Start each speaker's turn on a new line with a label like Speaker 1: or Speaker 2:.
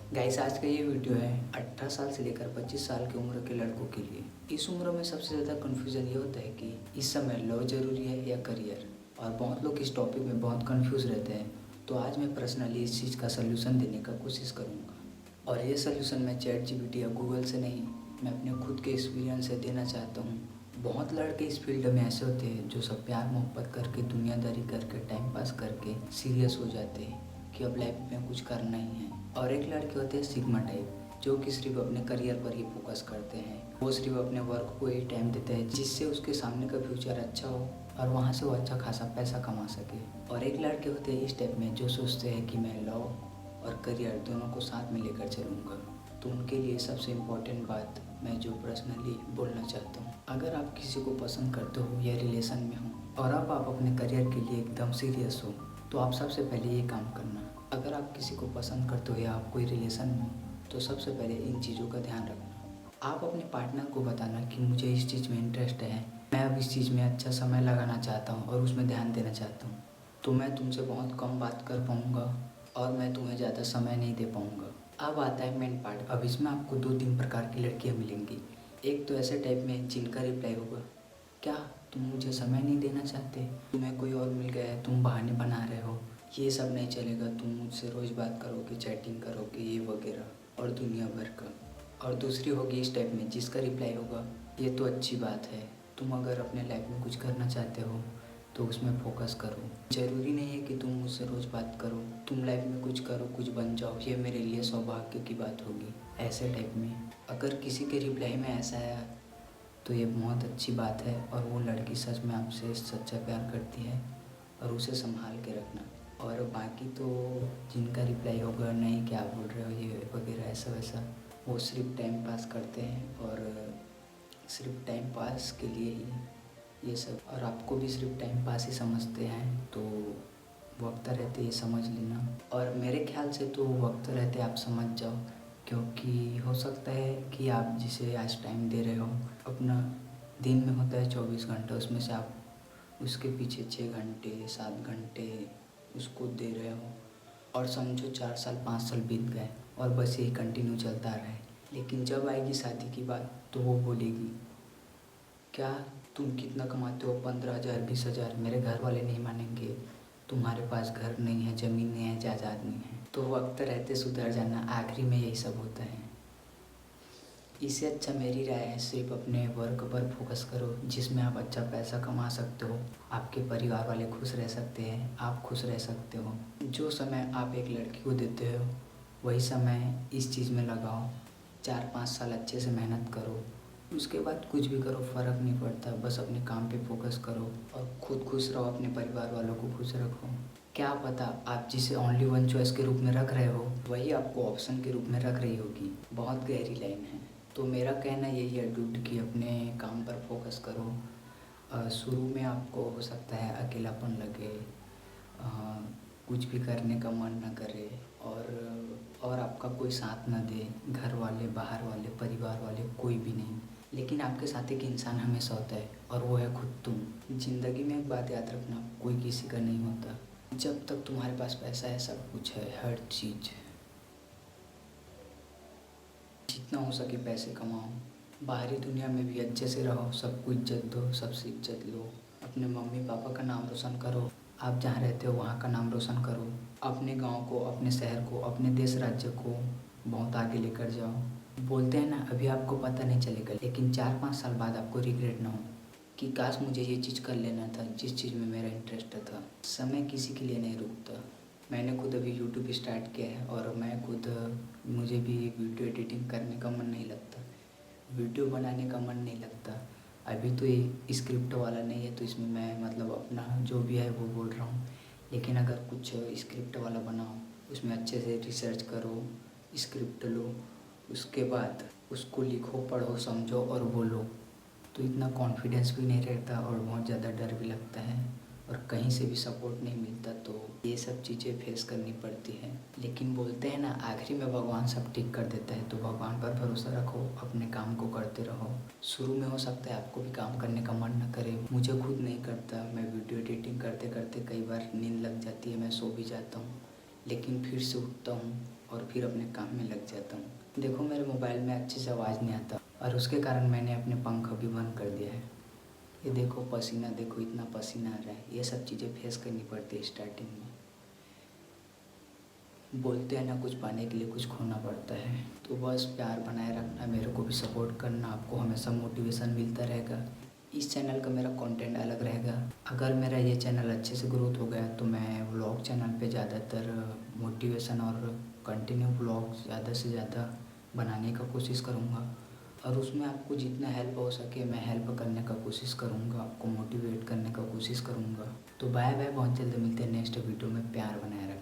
Speaker 1: Guys, आज का ये वीडियो है 18 साल से लेकर 25 साल की उम्र के लड़कों के लिए। इस उम्र में सबसे ज़्यादा कन्फ्यूज़न ये होता है कि इस समय लव ज़रूरी है या करियर, और बहुत लोग इस टॉपिक में बहुत कन्फ्यूज़ रहते हैं। तो आज मैं पर्सनली इस चीज़ का सलूशन देने का कोशिश करूँगा, और ये सलूशन मैं चैट जीपीटी या गूगल से नहीं, मैं अपने खुद के एक्सपीरियंस से देना चाहता हूँ। बहुत लड़के इस फील्ड में ऐसे होते हैं जो सब प्यार मोहब्बत करके, दुनियादारी करके, टाइम पास करके सीरियस हो जाते हैं कि अब लाइफ में कुछ करना ही है। और एक लड़के होते हैं सिग्मा टाइप, जो कि सिर्फ अपने करियर पर ही फोकस करते हैं। वो सिर्फ अपने वर्क को ही टाइम देते हैं जिससे उसके सामने का फ्यूचर अच्छा हो और वहाँ से वो अच्छा खासा पैसा कमा सके। और एक लड़के होते हैं इस टाइप में जो सोचते हैं कि मैं लव और करियर दोनों को साथ में लेकर चलूँगा। तो उनके लिए सबसे इम्पोर्टेंट बात मैं जो पर्सनली बोलना चाहता हूँ, अगर आप किसी को पसंद करते हो या रिलेशन में हो और अब आप अपने करियर के लिए एकदम सीरियस हो, तो आप सबसे पहले ये काम करना। अगर आप किसी को पसंद करते हो या आप कोई रिलेशन में हो, तो सबसे पहले इन चीज़ों का ध्यान रखना। आप अपने पार्टनर को बताना कि मुझे इस चीज़ में इंटरेस्ट है, मैं अब इस चीज़ में अच्छा समय लगाना चाहता हूँ और उसमें ध्यान देना चाहता हूँ, तो मैं तुमसे बहुत कम बात कर पाऊँगा और मैं तुम्हें ज़्यादा समय नहीं दे पाऊँगा। अब आता है मेन पार्ट। अब इसमें आपको 2-3 प्रकार की लड़कियाँ मिलेंगी। एक तो ऐसे टाइप में जिनका रिप्लाई होगा, क्या तुम मुझे समय नहीं देना चाहते, तुम्हें कोई और मिल गया है, तुम बहाने बना रहे हो, ये सब नहीं चलेगा, तुम मुझसे रोज़ बात करोगे, चैटिंग करोगे, ये वगैरह और दुनिया भर का। और दूसरी होगी इस टाइप में जिसका रिप्लाई होगा, ये तो अच्छी बात है, तुम अगर अपने लाइफ में कुछ करना चाहते हो तो उसमें फोकस करो। ज़रूरी नहीं है कि तुम मुझसे रोज़ बात करो, तुम लाइफ में कुछ करो, कुछ बन जाओ, ये मेरे लिए सौभाग्य की बात होगी। ऐसे टाइप में अगर किसी के रिप्लाई में ऐसा आया तो ये बहुत अच्छी बात है, और वो लड़की सच में आपसे सच्चा प्यार करती है, और उसे संभाल के रखना। और बाकी तो जिनका रिप्लाई होगा, नहीं क्या बोल रहे हो ये वगैरह ऐसा वैसा, वो सिर्फ टाइम पास करते हैं और सिर्फ टाइम पास के लिए ही ये सब, और आपको भी सिर्फ टाइम पास ही समझते हैं। तो वक्त रहते ये समझ लेना, और मेरे ख्याल से तो वक्त रहते आप समझ जाओ, क्योंकि हो सकता है कि आप जिसे आज टाइम दे रहे हो, अपना दिन में होता है 24 घंटे, उसमें से आप उसके पीछे 6 घंटे 7 घंटे उसको दे रहे हो, और समझो 4 साल 5 साल बीत गए और बस यही कंटिन्यू चलता रहे। लेकिन जब आएगी शादी की बात तो वो बोलेगी, क्या तुम कितना कमाते हो, 15,000 20,000, मेरे घर वाले नहीं मानेंगे, तुम्हारे पास घर नहीं है, ज़मीन नहीं है, जायदाद नहीं है। तो वक्त रहते सुधर जाना, आखिरी में यही सब होता है। इससे अच्छा मेरी राय है, सिर्फ अपने वर्क पर फोकस करो जिसमें आप अच्छा पैसा कमा सकते हो, आपके परिवार वाले खुश रह सकते हैं, आप खुश रह सकते हो। जो समय आप एक लड़की को देते हो वही समय इस चीज़ में लगाओ। 4-5 साल अच्छे से मेहनत करो, उसके बाद कुछ भी करो, फ़र्क नहीं पड़ता, बस अपने काम पे फोकस करो और खुद खुश रहो, अपने परिवार वालों को खुश रखो। क्या पता आप जिसे ओनली वन चॉइस के रूप में रख रहे हो वही आपको ऑप्शन के रूप में रख रही होगी। बहुत गहरी लाइन है। तो मेरा कहना यही है डूड कि अपने काम पर फोकस करो। शुरू में आपको हो सकता है अकेलापन लगे, कुछ भी करने का मन न करे, और आपका कोई साथ न दे, घर वाले, बाहर वाले, परिवार वाले, कोई भी नहीं। लेकिन आपके साथ एक इंसान हमेशा होता है, और वो है खुद तुम। ज़िंदगी में एक बात याद रखना, कोई किसी का नहीं होता। जब तक तुम्हारे पास पैसा है, सब कुछ है, हर चीज़। जितना हो सके पैसे कमाओ, बाहरी दुनिया में भी अच्छे से रहो, सबको इज्जत दो, सबसे इज्जत लो, अपने मम्मी पापा का नाम रोशन करो, आप जहाँ रहते हो वहाँ का नाम रोशन करो, अपने गांव को, अपने शहर को, अपने देश राज्य को बहुत आगे लेकर जाओ। बोलते हैं ना, अभी आपको पता नहीं चलेगा, लेकिन 4-5 साल बाद आपको रिग्रेट ना हो कि काश मुझे ये चीज़ कर लेना था जिस चीज़ में मेरा इंटरेस्ट था। समय किसी के लिए नहीं रुकता। मैंने खुद अभी यूट्यूब स्टार्ट किया है, और मैं खुद, मुझे भी वीडियो एडिटिंग करने का मन नहीं लगता, वीडियो बनाने का मन नहीं लगता। अभी तो ये स्क्रिप्ट वाला नहीं है, तो इसमें मैं मतलब अपना जो भी है वो बोल रहा हूँ। लेकिन अगर कुछ स्क्रिप्ट वाला बनाओ, उसमें अच्छे से रिसर्च करो, स्क्रिप्ट लो, उसके बाद उसको लिखो, पढ़ो, समझो और बोलो, तो इतना कॉन्फिडेंस भी नहीं रहता और बहुत ज़्यादा डर भी लगता है, और कहीं से भी सपोर्ट नहीं मिलता, तो ये सब चीज़ें फेस करनी पड़ती हैं। लेकिन बोलते हैं ना, आखिरी में भगवान सब ठीक कर देता है, तो भगवान पर भरोसा रखो, अपने काम को करते रहो। शुरू में हो सकता है आपको भी काम करने का मन न करे, मुझे खुद नहीं करता, मैं वीडियो एडिटिंग करते करते कई बार नींद लग जाती है, मैं सो भी जाता हूँ, लेकिन फिर से उठता हूँ और फिर अपने काम में लग जाता हूँ। देखो मेरे मोबाइल में अच्छे से आवाज़ नहीं आता और उसके कारण मैंने अपने पंख भी बंद कर दिया है। ये देखो पसीना, देखो इतना पसीना आ रहा है। ये सब चीज़ें फेस करनी पड़ती है स्टार्टिंग में। बोलते हैं ना, कुछ पाने के लिए कुछ खोना पड़ता है। तो बस प्यार बनाए रखना, मेरे को भी सपोर्ट करना, आपको हमेशा मोटिवेशन मिलता रहेगा। इस चैनल का मेरा कंटेंट अलग रहेगा। अगर मेरा ये चैनल अच्छे से ग्रोथ हो गया तो मैं व्लॉग चैनल पे ज़्यादातर मोटिवेशन और कंटिन्यू व्लॉग ज़्यादा से ज़्यादा बनाने का कोशिश करूँगा और उसमें आपको जितना हेल्प हो सके मैं हेल्प करने का कोशिश करूँगा, आपको मोटिवेट करने का कोशिश करूँगा। तो बाय बाय, बहुत जल्द मिलते हैं नेक्स्ट वीडियो में। प्यार बनाए रखें।